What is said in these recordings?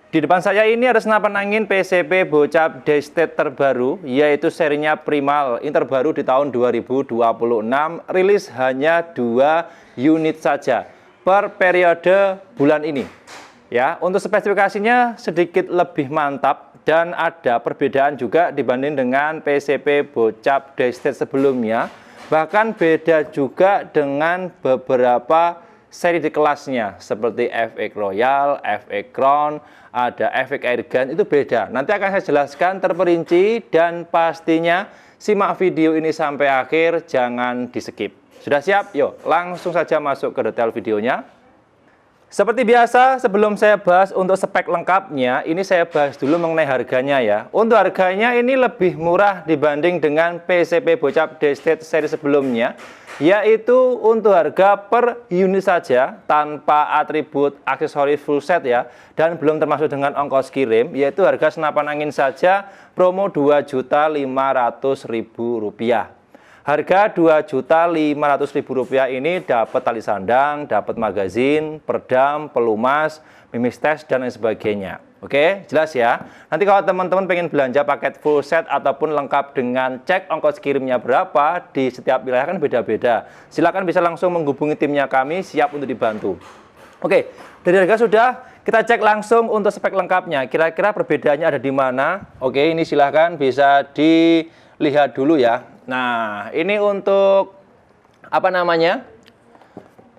Di depan saya ini ada senapan angin PCP Bocap Daystate terbaru, yaitu serinya Primal. Ini terbaru di tahun 2026, rilis hanya 2 unit saja per periode bulan ini. Ya, untuk spesifikasinya sedikit lebih mantap dan ada perbedaan juga dibanding dengan PCP Bocap Daystate sebelumnya. Bahkan beda juga dengan beberapa seri di kelasnya seperti FX Royal, FX Crown, ada FX Airgun, itu beda. Nanti akan saya jelaskan terperinci dan pastinya simak video ini sampai akhir, jangan di skip. Sudah siap? Yuk langsung saja masuk ke detail videonya. Seperti biasa, sebelum saya bahas untuk spek lengkapnya, ini saya bahas dulu mengenai harganya ya. Untuk harganya ini lebih murah dibanding dengan PCP Bocap Daystate seri sebelumnya, yaitu untuk harga per unit saja, tanpa atribut aksesoris full set ya, dan belum termasuk dengan ongkos kirim, yaitu harga senapan angin saja promo Rp2.500.000. Harga Rp2.500.000 ini dapat tali sandang, dapat magazin, perdam, pelumas, mimis tes, dan lain sebagainya. Oke, jelas ya. Nanti kalau teman-teman pengen belanja paket full set ataupun lengkap dengan cek ongkos kirimnya berapa, di setiap wilayah kan beda-beda. Silakan bisa langsung menghubungi timnya, kami siap untuk dibantu. Oke, dari harga sudah, kita cek langsung untuk spek lengkapnya. Kira-kira perbedaannya ada di mana? Oke, ini silahkan bisa dilihat dulu ya. Nah, ini untuk apa namanya?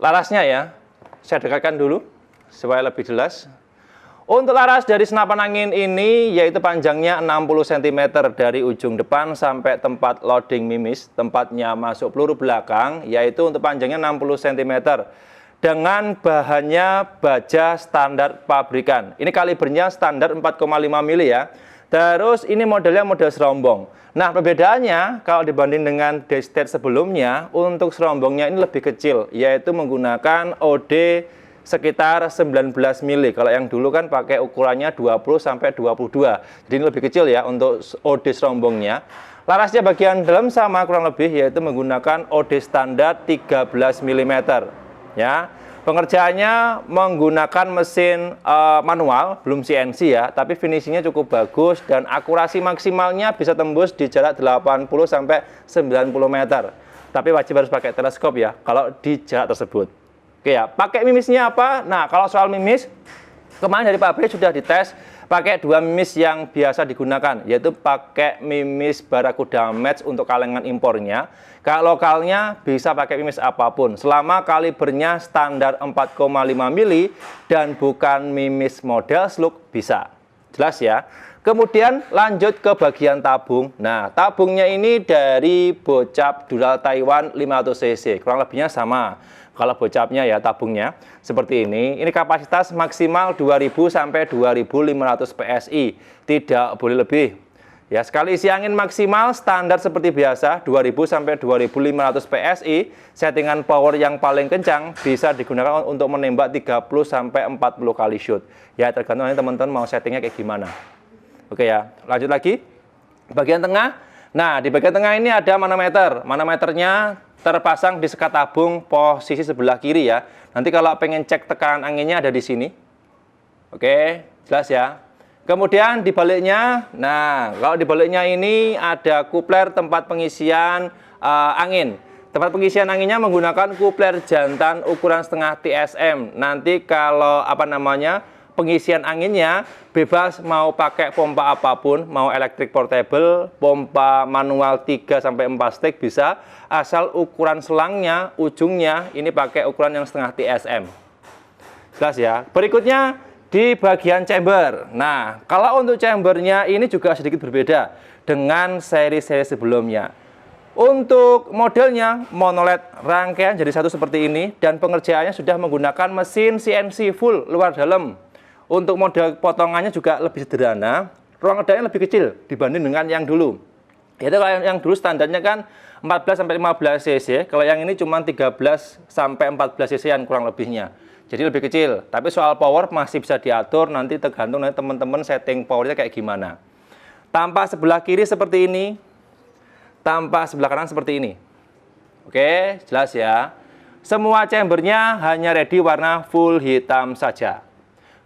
Larasnya ya. Saya dekatkan dulu supaya lebih jelas. Untuk laras dari senapan angin ini yaitu panjangnya 60 cm dari ujung depan sampai tempat loading mimis, tempatnya masuk peluru belakang, yaitu untuk panjangnya 60 cm. Dengan bahannya baja standar pabrikan. Ini kalibernya standar 4,5 mili ya. Terus ini modelnya model serombong. Nah, perbedaannya kalau dibanding dengan Daystate sebelumnya, untuk serombongnya ini lebih kecil, yaitu menggunakan OD sekitar 19 mili. Kalau yang dulu kan pakai ukurannya 20 sampai 22. Jadi ini lebih kecil ya untuk OD serombongnya. Larasnya bagian dalam sama kurang lebih, yaitu menggunakan OD standar 13 mm. Ya. Pengerjaannya menggunakan mesin manual, belum CNC ya, tapi finishingnya cukup bagus dan akurasi maksimalnya bisa tembus di jarak 80 sampai 90 meter. Tapi wajib harus pakai teleskop ya, kalau di jarak tersebut. Oke ya, pakai mimisnya apa? Nah, kalau soal mimis, kemarin dari pabrik sudah dites pakai 2 mimis yang biasa digunakan, yaitu pakai mimis Barakuda Match untuk kalengan impornya. Kalau lokalnya bisa pakai mimis apapun, selama kalibernya standar 4,5 mili dan bukan mimis model slug bisa. Jelas ya. Kemudian lanjut ke bagian tabung. Nah, tabungnya ini dari Bocap Dural Taiwan 500 cc, kurang lebihnya sama. Kalau Bocapnya ya tabungnya seperti ini. Ini kapasitas maksimal 2000 sampai 2500 PSI. Tidak boleh lebih. Ya, sekali isi angin maksimal standar seperti biasa 2000 sampai 2500 PSI. Settingan power yang paling kencang bisa digunakan untuk menembak 30 sampai 40 kali shoot. Ya, tergantung teman-teman mau settingnya kayak gimana. Oke ya, lanjut lagi. Bagian tengah. Nah, di bagian tengah ini ada manometer. Manometernya terpasang di sekat tabung posisi sebelah kiri ya. Nanti kalau pengen cek tekanan anginnya ada di sini. Oke, jelas ya. Kemudian di baliknya, nah kalau di baliknya ini ada kupler tempat pengisian angin. Tempat pengisian anginnya menggunakan kupler jantan ukuran setengah TSM. Nanti kalau apa namanya pengisian anginnya bebas mau pakai pompa apapun, mau elektrik portable, pompa manual 3 sampai 4 stek bisa, asal ukuran selangnya, ujungnya ini pakai ukuran yang setengah TSM. Jelas ya. Berikutnya di bagian chamber. Nah, kalau untuk chambernya ini juga sedikit berbeda dengan seri-seri sebelumnya. Untuk modelnya monoled rangkaian jadi satu seperti ini dan pengerjaannya sudah menggunakan mesin CNC full luar dalam. Untuk model potongannya juga lebih sederhana, ruang redangnya lebih kecil dibanding dengan yang dulu. Yaitu kalau yang dulu standarnya kan 14 sampai 15 cc, kalau yang ini cuma 13 sampai 14 cc yang kurang lebihnya. Jadi lebih kecil, tapi soal power masih bisa diatur, nanti tergantung nanti teman-teman setting powernya kayak gimana. Tampak sebelah kiri seperti ini, tampak sebelah kanan seperti ini. Oke, jelas ya. Semua chambernya hanya ready warna full hitam saja.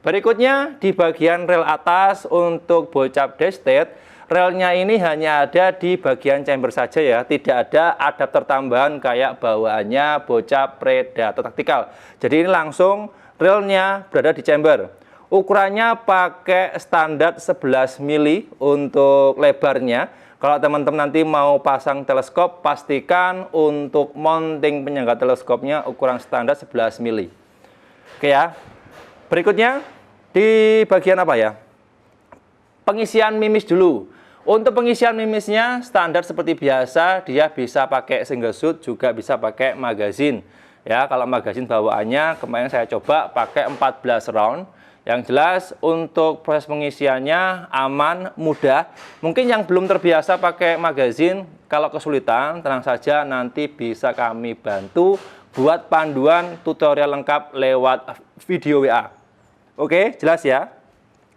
Berikutnya di bagian rel atas untuk bocap dashstate, relnya ini hanya ada di bagian chamber saja ya, tidak ada adapter tambahan kayak bawaannya bocap Predator Tactical. Jadi ini langsung relnya berada di chamber. Ukurannya pakai standar 11 mili untuk lebarnya. Kalau teman-teman nanti mau pasang teleskop, pastikan untuk mounting penyangga teleskopnya ukuran standar 11 mili. Oke ya. Berikutnya di bagian apa ya? Pengisian mimis dulu. Untuk pengisian mimisnya standar seperti biasa, dia bisa pakai single shoot, juga bisa pakai magazine. Ya, kalau magazine bawaannya kemarin saya coba pakai 14 round. Yang jelas untuk proses pengisiannya aman, mudah. Mungkin yang belum terbiasa pakai magazine, kalau kesulitan tenang saja, nanti bisa kami bantu buat panduan tutorial lengkap lewat video WA. Oke, jelas ya.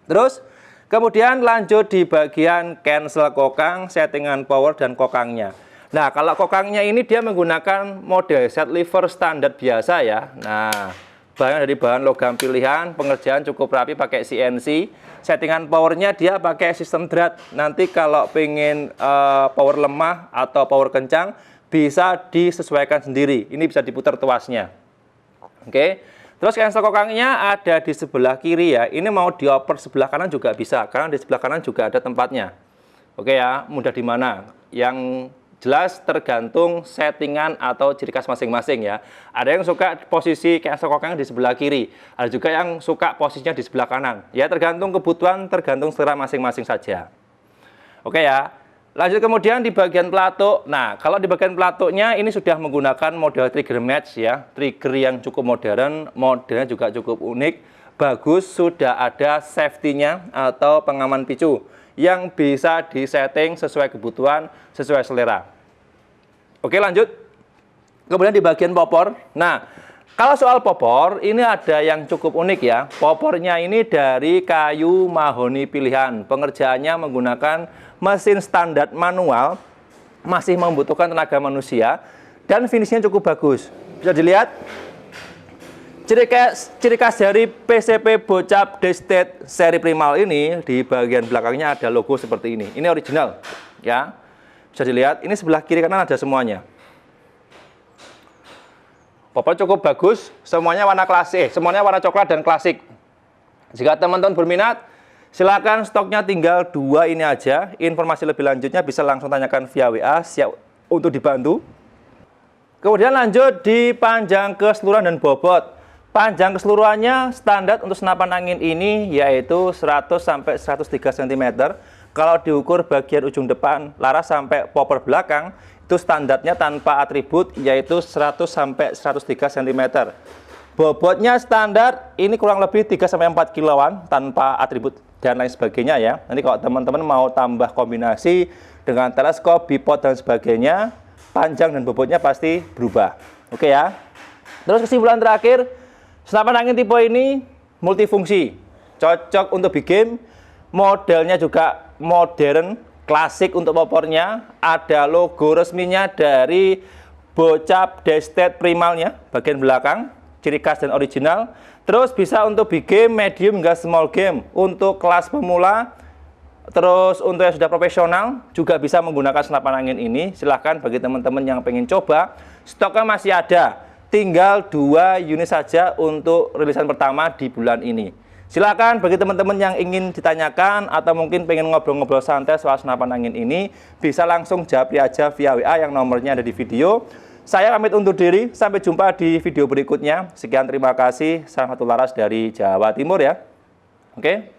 Terus kemudian lanjut di bagian cancel kokang, settingan power dan kokangnya. Nah, kalau kokangnya ini dia menggunakan model set lever standar biasa ya. Nah, bahan dari bahan logam pilihan, pengerjaan cukup rapi pakai CNC. Settingan powernya dia pakai sistem drat. Nanti kalau pengen power lemah atau power kencang bisa disesuaikan sendiri. Ini bisa diputar tuasnya. Oke. Terus cancel kokangnya ada di sebelah kiri ya. Ini mau dioper sebelah kanan juga bisa, karena di sebelah kanan juga ada tempatnya. Oke ya, mudah di mana? Yang jelas tergantung settingan atau ciri khas masing-masing ya. Ada yang suka posisi cancel kokang di sebelah kiri, ada juga yang suka posisinya di sebelah kanan. Ya tergantung kebutuhan, tergantung selera masing-masing saja. Oke ya. Lanjut kemudian di bagian pelatuk. Nah, kalau di bagian pelatuknya ini sudah menggunakan model trigger match ya. Trigger yang cukup modern, modelnya juga cukup unik, bagus, sudah ada safety-nya atau pengaman picu yang bisa disetting sesuai kebutuhan, sesuai selera. Oke, lanjut. Kemudian di bagian popor. Nah, kalau soal popor, ini ada yang cukup unik ya. Popornya ini dari kayu mahoni pilihan. Pengerjaannya menggunakan mesin standar manual, masih membutuhkan tenaga manusia, dan finishnya cukup bagus. Bisa dilihat, ciri khas dari PCP bocap dashstate seri primal ini, di bagian belakangnya ada logo seperti ini. Ini original, ya. Bisa dilihat, ini sebelah kiri kanan ada semuanya. Popor cukup bagus, semuanya warna klasik, semuanya warna coklat dan klasik. Jika teman-teman berminat, silakan, stoknya tinggal 2 ini aja. Informasi lebih lanjutnya bisa langsung tanyakan via WA, siap untuk dibantu. Kemudian lanjut di panjang keseluruhan dan bobot. Panjang keseluruhannya standar untuk senapan angin ini yaitu 100 sampai 103 cm. Kalau diukur bagian ujung depan laras sampai popor belakang, itu standarnya tanpa atribut yaitu 100 sampai 103 cm. Bobotnya standar ini kurang lebih 3-4 kiloan tanpa atribut dan lain sebagainya ya. Nanti kalau teman-teman mau tambah kombinasi dengan teleskop, bipod dan sebagainya, panjang dan bobotnya pasti berubah. Oke ya. Terus kesimpulan terakhir, senapan angin tipe ini multifungsi, cocok untuk big game, modelnya juga modern, klasik untuk popornya, ada logo resminya dari bocap dashstate primalnya bagian belakang, ciri khas dan original. Terus bisa untuk big game, medium hingga small game. Untuk kelas pemula, terus untuk yang sudah profesional juga bisa menggunakan senapan angin ini. Silahkan bagi teman-teman yang pengen coba, stoknya masih ada. Tinggal 2 unit saja untuk rilisan pertama di bulan ini. Silakan bagi teman-teman yang ingin ditanyakan atau mungkin pengen ngobrol-ngobrol santai soal senapan angin ini, bisa langsung japri aja via WA yang nomornya ada di video. Saya pamit undur diri, sampai jumpa di video berikutnya. Sekian, terima kasih. Salam satu laras dari Jawa Timur ya. Oke.